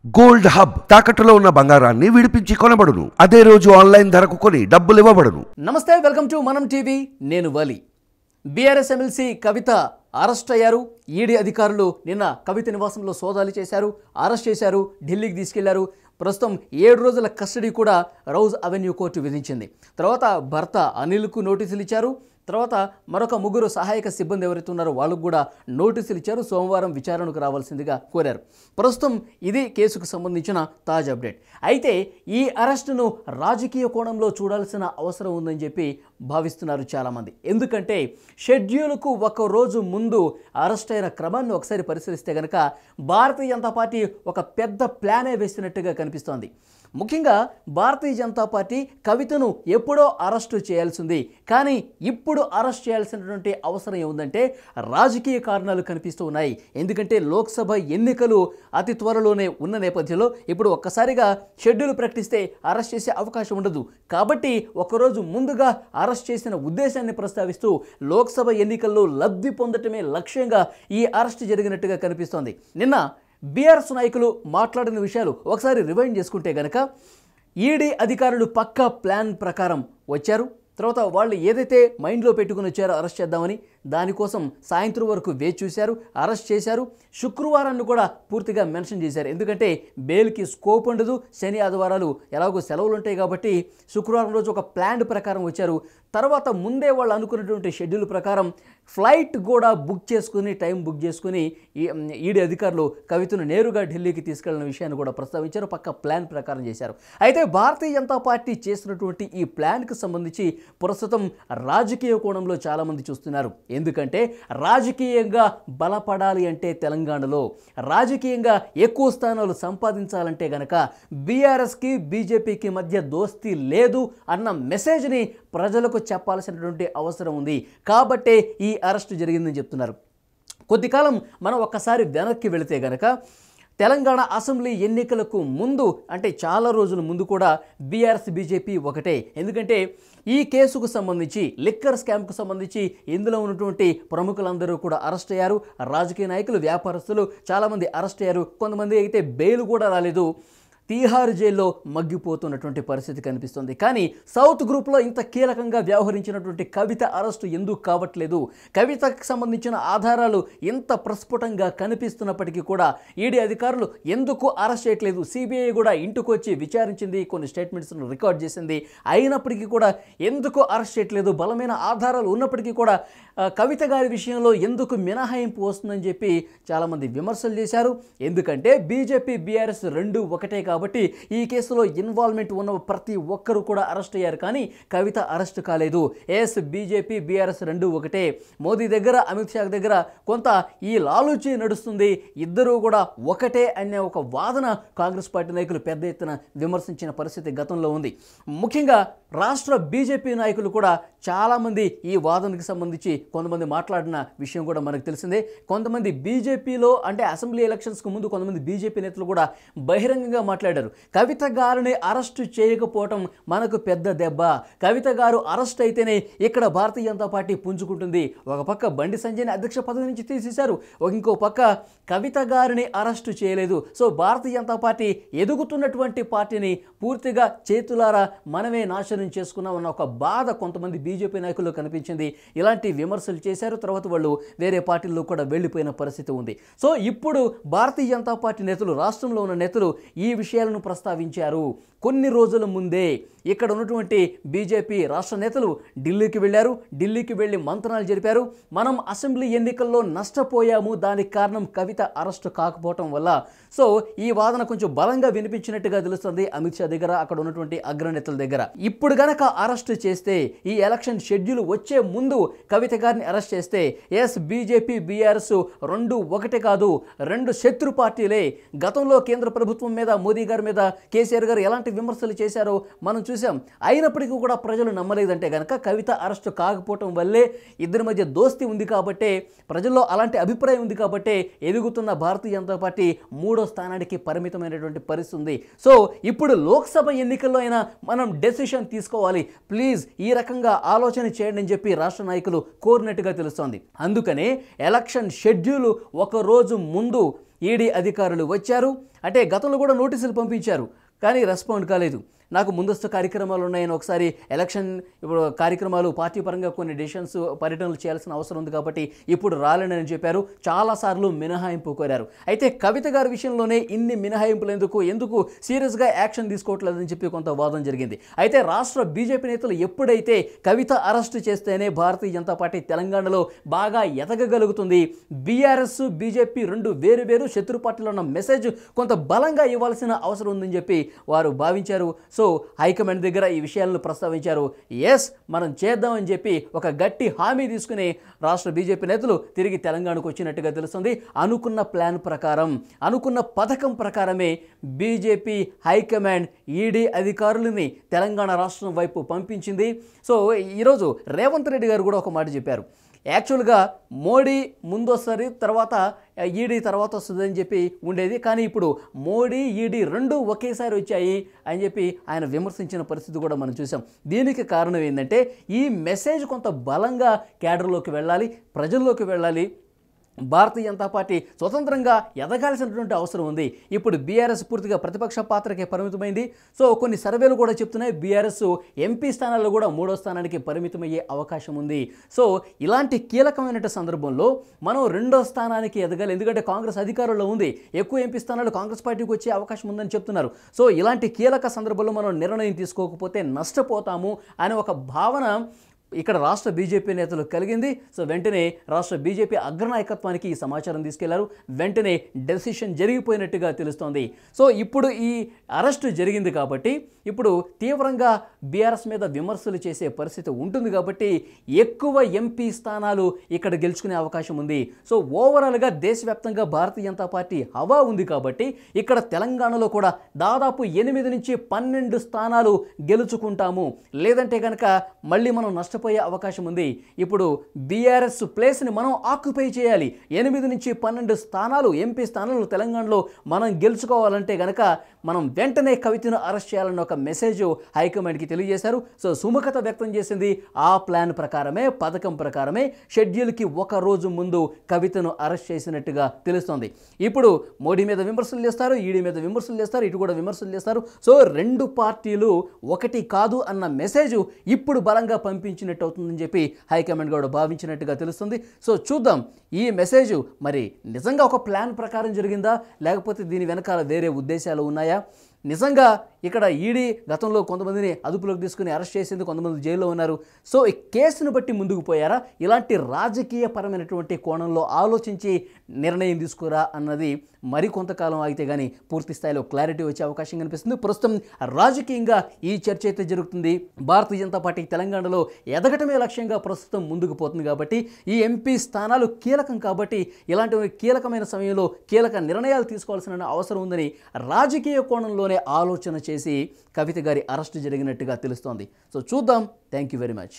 Gold hub తాకట్టులో ఉన్న బంగారాన్ని విడిపించి కొనబడును. అదే రోజు ఆన్లైన్ ధరకు కొని డబ్బులు ఇవ్వబడును. నమస్తే, వెల్కమ్ టు మనం టీవీ. నేను వలి. బీఆర్ఎస్ ఎమ్మెల్సీ కవిత అరెస్ట్ అయ్యారు. ఈడీ అధికారులు నిన్న కవిత నివాసంలో సోదాలు చేశారు, అరెస్ట్ చేశారు, ఢిల్లీకి తీసుకెళ్లారు. ప్రస్తుతం 7 రోజుల కస్టడీ కూడా రౌజ్ అవెన్యూ కోర్టు విధించింది. తర్వాత భర్త అనిల్కు నోటీసులు ఇచ్చారు. తర్వాత మరొక 3 సహాయక సిబ్బంది ఎవరైతే ఉన్నారో వాళ్ళకు కూడా నోటీసులు ఇచ్చారు. సోమవారం విచారణకు రావాల్సిందిగా కోరారు. ప్రస్తుతం ఇది కేసుకు సంబంధించిన తాజా అప్డేట్. అయితే ఈ అరెస్టును రాజకీయ కోణంలో చూడాల్సిన అవసరం ఉందని చెప్పి భావిస్తున్నారు చాలామంది. ఎందుకంటే షెడ్యూల్కు 1 రోజు ముందు అరెస్ట్ అయిన క్రమాన్ని ఒకసారి పరిశీలిస్తే కనుక భారతీయ జనతా పార్టీ ఒక పెద్ద ప్లానే వేసినట్టుగా కనిపిస్తోంది. ముఖ్యంగా భారతీయ జనతా పార్టీ కవితను ఎప్పుడో అరెస్టు చేయాల్సింది, కానీ ఇప్పుడు అరెస్ట్ చేయాల్సినటువంటి అవసరం ఏముందంటే రాజకీయ కారణాలు కనిపిస్తూ ఉన్నాయి. ఎందుకంటే లోక్సభ ఎన్నికలు అతి త్వరలోనే ఉన్న నేపథ్యంలో ఇప్పుడు ఒక్కసారిగా షెడ్యూల్ ప్రకటిస్తే అరెస్ట్ చేసే అవకాశం ఉండదు. కాబట్టి ఒకరోజు ముందుగా అరెస్ట్ చేసిన ఉద్దేశాన్ని ప్రస్తావిస్తూ లోక్సభ ఎన్నికల్లో లబ్ధి పొందటమే లక్ష్యంగా ఈ అరెస్ట్ జరిగినట్టుగా కనిపిస్తోంది. నిన్న బీఆర్ఎస్ నాయకులు మాట్లాడిన విషయాలు ఒకసారి రివైండ్ చేసుకుంటే గనక ఈడీ అధికారులు పక్కా ప్లాన్ ప్రకారం వచ్చారు. తర్వాత వాళ్ళు ఏదైతే మైండ్లో పెట్టుకుని వచ్చారో అరెస్ట్ చేద్దామని, దానికోసం సాయంత్రం వరకు వేచి చూశారు, అరెస్ట్ చేశారు. శుక్రవారాన్ని కూడా పూర్తిగా మెన్షన్ చేశారు. ఎందుకంటే బెయిల్కి స్కోప్ ఉండదు, శని ఆదివారాలు ఎలాగో సెలవులు ఉంటాయి కాబట్టి శుక్రవారం రోజు ఒక ప్లాన్ ప్రకారం వచ్చారు. తర్వాత ముందే వాళ్ళు అనుకున్నటువంటి షెడ్యూల్ ప్రకారం ఫ్లైట్ కూడా బుక్ చేసుకుని, టైం బుక్ చేసుకుని ఈడీ అధికారులు కవితను నేరుగా ఢిల్లీకి తీసుకెళ్లిన విషయాన్ని కూడా ప్రస్తావించారు. పక్క ప్లాన్ ప్రకారం చేశారు. అయితే భారతీయ జనతా పార్టీ చేసినటువంటి ఈ ప్లాన్కి సంబంధించి ప్రస్తుతం రాజకీయ కోణంలో చాలామంది చూస్తున్నారు. ఎందుకంటే రాజకీయంగా బలపడాలి అంటే తెలంగాణలో రాజకీయంగా ఎక్కువ స్థానాలు సంపాదించాలంటే గనక బీఆర్ఎస్కి బీజేపీకి మధ్య దోస్తీ లేదు అన్న మెసేజ్ని ప్రజలకు చెప్పాల్సినటువంటి అవసరం ఉంది. కాబట్టే ఈ అరెస్టు జరిగిందని చెప్తున్నారు. కొద్ది కాలం మనం ఒక్కసారి వెనక్కి వెళితే గనక తెలంగాణ అసెంబ్లీ ఎన్నికలకు ముందు, అంటే చాలా రోజుల ముందు కూడా బీఆర్ఎస్ బీజేపీ ఒకటే. ఎందుకంటే ఈ కేసుకు సంబంధించి లిక్కర్ స్కామ్కు సంబంధించి ఇందులో ఉన్నటువంటి ప్రముఖులందరూ కూడా అరెస్ట్ అయ్యారు. రాజకీయ నాయకులు, వ్యాపారస్తులు చాలామంది అరెస్ట్ అయ్యారు. కొంతమంది అయితే బెయిల్ కూడా రాలేదు. తీహార్ జైల్లో మగ్గిపోతున్నటువంటి పరిస్థితి కనిపిస్తుంది. కానీ సౌత్ గ్రూప్లో ఇంత కీలకంగా వ్యవహరించినటువంటి కవిత అరెస్టు ఎందుకు కావట్లేదు? కవితకు సంబంధించిన ఆధారాలు ఇంత ప్రస్ఫుటంగా కనిపిస్తున్నప్పటికీ కూడా ఈడీ అధికారులు ఎందుకు అరెస్ట్ చేయట్లేదు? సిబిఐ కూడా ఇంటికి వచ్చి విచారించింది, కొన్ని స్టేట్మెంట్స్ను రికార్డ్ చేసింది. అయినప్పటికీ కూడా ఎందుకు అరెస్ట్ చేయట్లేదు? బలమైన ఆధారాలు ఉన్నప్పటికీ కూడా కవిత గారి విషయంలో ఎందుకు మినహాయింపు వస్తుందని చెప్పి చాలామంది విమర్శలు చేశారు. ఎందుకంటే బీజేపీ బీఆర్ఎస్ రెండు ఒకటే కాబట్టి ఈ కేసులో ఇన్వాల్వ్మెంట్ ఉన్న ప్రతి ఒక్కరు కూడా అరెస్ట్ అయ్యారు. కానీ కవిత అరెస్ట్ కాలేదు. ఎస్, బీజేపీ బీఆర్ఎస్ రెండు ఒకటే. మోదీ దగ్గర, అమిత్ షా దగ్గర కొంత ఈ లాలూచి నడుస్తుంది. ఇద్దరూ కూడా ఒకటే అనే ఒక వాదన కాంగ్రెస్ పార్టీ నాయకులు పెద్ద ఎత్తున విమర్శించిన పరిస్థితి గతంలో ఉంది. ముఖ్యంగా రాష్ట్ర బీజేపీ నాయకులు కూడా చాలామంది ఈ వాదనకు సంబంధించి కొంతమంది మాట్లాడిన విషయం కూడా మనకు తెలిసిందే. కొంతమంది బీజేపీలో, అంటే అసెంబ్లీ ఎలక్షన్స్కు ముందు కొంతమంది బీజేపీ నేతలు కూడా బహిరంగంగా మాట్లాడారు. కవిత గారిని అరెస్టు చేయకపోవటం మనకు పెద్ద దెబ్బ. కవిత గారు అరెస్ట్ అయితేనే ఇక్కడ భారతీయ జనతా పార్టీ పుంజుకుంటుంది. ఒక పక్క బండి సంజయ్ని అధ్యక్ష పదవి నుంచి తీసేశారు, ఇంకో పక్క కవిత గారిని అరెస్టు చేయలేదు. సో భారతీయ జనతా పార్టీ ఎదుగుతున్నటువంటి పార్టీని పూర్తిగా చేతులారా మనమే నాశనం చేసుకున్నాం అన్న ఒక బాధ కొంతమంది బీజేపీ నాయకుల్లో కనిపించింది. ఇలాంటి విమర్శలు చేశారు. తర్వాత వాళ్ళు వేరే పార్టీల్లో కూడా వెళ్ళిపోయిన పరిస్థితి ఉంది. సో ఇప్పుడు భారతీయ జనతా పార్టీ నేతలు, రాష్ట్రంలో ఉన్న నేతలు ఈ విషయాలను ప్రస్తావించారు. కొన్ని రోజుల ముందే ఇక్కడ ఉన్నటువంటి బీజేపీ రాష్ట్ర నేతలు ఢిల్లీకి వెళ్ళారు. ఢిల్లీకి వెళ్ళి మంత్రాలు జరిపారు. మనం అసెంబ్లీ ఎన్నికల్లో నష్టపోయాము, దానికి కారణం కవిత అరెస్టు కాకపోవటం వల్ల. సో ఈ వాదన కొంచెం బలంగా వినిపించినట్టుగా తెలుస్తుంది అమిత్ షా దగ్గర, అక్కడ ఉన్నటువంటి అగ్రనేతల దగ్గర. ఇప్పుడు గనక అరెస్టు చేస్తే, ఈ ఎలక్షన్ షెడ్యూల్ వచ్చే ముందు కవిత గారిని అరెస్ట్ చేస్తే, ఎస్, బీజేపీ బీఆర్ఎస్ రెండు ఒకటే కాదు, రెండు శత్రు పార్టీలే. గతంలో కేంద్ర ప్రభుత్వం మీద, మోదీ గారి మీద కేసీఆర్ గారు ఎలాంటి విమర్శలు చేశారో మనం చూసాం. అయినప్పటికీ కూడా ప్రజలు నమ్మలేదంటే కనుక కవిత అరెస్టు కాకపోవటం వల్లే, ఇద్దరి మధ్య దోస్తీ ఉంది కాబట్టే, ప్రజల్లో అలాంటి అభిప్రాయం ఉంది కాబట్టే ఎదుగుతున్న భారతీయ జనతా పార్టీ 3వ స్థానానికి పరిమితమైనటువంటి పరిస్థితి ఉంది. సో ఇప్పుడు లోక్సభ ఎన్నికల్లో అయినా మనం డెసిషన్ తీసుకోవాలి, ప్లీజ్ ఈ రకంగా ఆలోచన చేయండి అని చెప్పి రాష్ట్ర నాయకులు కోరినట్టుగా తెలుస్తోంది. అందుకనే ఎలక్షన్ షెడ్యూల్ 1 రోజు ముందు ఈడీ అధికారులు వచ్చారు. అంటే గతంలో కూడా నోటీసులు పంపించారు, కానీ రెస్పాండ్ కాలేదు. నాకు ముందస్తు కార్యక్రమాలు ఉన్నాయని, ఒకసారి ఎలక్షన్ ఇప్పుడు కార్యక్రమాలు పార్టీ పరంగా కొన్ని డెసిషన్స్ పర్యటనలు చేయాల్సిన అవసరం ఉంది కాబట్టి ఇప్పుడు రాలేనని చెప్పారు. చాలాసార్లు మినహాయింపు కోరారు. అయితే కవిత గారి విషయంలోనే ఇన్ని మినహాయింపులు ఎందుకు సీరియస్గా యాక్షన్ తీసుకోవట్లేదని చెప్పి కొంత వాదన జరిగింది. అయితే రాష్ట్ర బీజేపీ నేతలు ఎప్పుడైతే కవిత అరెస్టు చేస్తేనే భారతీయ జనతా పార్టీ తెలంగాణలో బాగా ఎదగగలుగుతుంది, బీఆర్ఎస్ బీజేపీ రెండు వేరు శత్రు పార్టీలో ఉన్న మెసేజ్ కొంత బలంగా ఇవ్వాల్సిన అవసరం ఉందని చెప్పి వారు భావించారు. సో హైకమాండ్ దగ్గర ఈ విషయాలను ప్రస్తావించారు. ఎస్, మనం చేద్దామని చెప్పి ఒక గట్టి హామీ తీసుకుని రాష్ట్ర బీజేపీ నేతలు తిరిగి తెలంగాణకు వచ్చినట్టుగా తెలుస్తుంది. అనుకున్న ప్లాన్ ప్రకారం, అనుకున్న పథకం ప్రకారమే బీజేపీ హైకమాండ్ ఈడీ అధికారులని తెలంగాణ రాష్ట్రం వైపు పంపించింది. సో ఈరోజు రేవంత్ రెడ్డి గారు కూడా ఒక మాట చెప్పారు. యాక్చువల్గా మోడీ ముందు వస్తుంది, తర్వాత ఈడీ తర్వాత వస్తుందని చెప్పి ఉండేది, కానీ ఇప్పుడు మోడీ ఈడీ రెండు ఒకేసారి వచ్చాయి అని చెప్పి ఆయన విమర్శించిన పరిస్థితి కూడా మనం చూసాం. దీనికి కారణం ఏంటంటే ఈ మెసేజ్ కొంత బలంగా క్యాడర్లోకి వెళ్ళాలి, ప్రజల్లోకి వెళ్ళాలి. భారతీయ జనతా పార్టీ స్వతంత్రంగా ఎదగాల్సినటువంటి అవసరం ఉంది. ఇప్పుడు బీఆర్ఎస్ పూర్తిగా ప్రతిపక్ష పాత్రకే పరిమితమైంది. సో కొన్ని సర్వేలు కూడా చెప్తున్నాయి బీఆర్ఎస్ ఎంపీ స్థానాల్లో కూడా 3వ స్థానానికి పరిమితమయ్యే అవకాశం ఉంది. సో ఇలాంటి కీలకమైన సందర్భంలో మనం 2వ స్థానానికి ఎదగాలి. ఎందుకంటే కాంగ్రెస్ అధికారంలో ఉంది, ఎక్కువ ఎంపీ స్థానాలు కాంగ్రెస్ పార్టీకి వచ్చే అవకాశం ఉందని చెప్తున్నారు. సో ఇలాంటి కీలక సందర్భంలో మనం నిర్ణయం తీసుకోకపోతే నష్టపోతాము అనే ఒక భావన ఇక్కడ రాష్ట్ర బీజేపీ నేతలు కలిగింది. సో వెంటనే రాష్ట్ర బీజేపీ అగ్రనాయకత్వానికి ఈ సమాచారం తీసుకెళ్లారు. వెంటనే డెసిషన్ జరిగిపోయినట్టుగా తెలుస్తోంది. సో ఇప్పుడు ఈ అరెస్టు జరిగింది కాబట్టి ఇప్పుడు తీవ్రంగా బీఆర్ఎస్ మీద విమర్శలు చేసే పరిస్థితి ఉంటుంది కాబట్టి ఎక్కువ ఎంపీ స్థానాలు ఇక్కడ గెలుచుకునే అవకాశం ఉంది. సో ఓవరాల్గా దేశవ్యాప్తంగా భారతీయ జనతా పార్టీ హవా ఉంది కాబట్టి ఇక్కడ తెలంగాణలో కూడా దాదాపు 8 నుంచి 12 స్థానాలు గెలుచుకుంటాము. లేదంటే కనుక మళ్ళీ మనం నష్టపోయే అవకాశం ఉంది. ఇప్పుడు బీఆర్ఎస్ ప్లేస్ని మనం ఆక్యుపై చేయాలి. 8 నుంచి 12 స్థానాలు ఎంపీ స్థానాలు తెలంగాణలో మనం గెలుచుకోవాలంటే కనుక మనం వెంటనే కవితను అరెస్ట్ చేయాలన్న ఒక మెసేజ్ హైకమాండ్కి తెలియజేశారు. సో సుముఖత వ్యక్తం చేసింది. ఆ ప్లాన్ ప్రకారమే, పథకం ప్రకారమే షెడ్యూల్కి 1 రోజు ముందు కవితను అరెస్ట్ చేసినట్టుగా తెలుస్తోంది. ఇప్పుడు మోడీ మీద విమర్శలు చేస్తారు, ఈడీ మీద విమర్శలు చేస్తారు, ఇటు కూడా విమర్శలు చేస్తారు. సో 2 పార్టీలు ఒకటి కాదు అన్న మెసేజ్ ఇప్పుడు బలంగా పంపించినట్టు అవుతుందని చెప్పి హైకమాండ్ కూడా భావించినట్టుగా తెలుస్తుంది. సో చూద్దాం ఈ మెసేజ్ మరి నిజంగా ఒక ప్లాన్ ప్రకారం జరిగిందా, లేకపోతే దీని వెనకాల వేరే ఉద్దేశాలు ఉన్నాయా? నిజంగా ఇక్కడ ఈడీ గతంలో కొంతమందిని అదుపులోకి తీసుకుని అరెస్ట్ చేసింది, కొంతమంది జైల్లో ఉన్నారు. సో ఈ కేసును బట్టి ముందుకు పోయారా, ఇలాంటి రాజకీయపరమైనటువంటి కోణంలో ఆలోచించి నిర్ణయం తీసుకురా అన్నది మరి కొంతకాలం ఆగితే కానీ పూర్తి స్థాయిలో క్లారిటీ వచ్చే అవకాశం కనిపిస్తుంది. ప్రస్తుతం రాజకీయంగా ఈ చర్చ అయితే జరుగుతుంది. భారతీయ జనతా పార్టీ తెలంగాణలో ఎదగటమే లక్ష్యంగా ప్రస్తుతం ముందుకు పోతుంది కాబట్టి ఈ ఎంపీ స్థానాలు కీలకం కాబట్టి ఇలాంటి కీలకమైన సమయంలో కీలక నిర్ణయాలు తీసుకోవాల్సిన అవసరం ఉందని రాజకీయ కోణంలోనే ఆలోచన చేసి కవిత గారి అరెస్టు జరిగినట్టుగా తెలుస్తోంది. సో చూద్దాం. Thank you very much.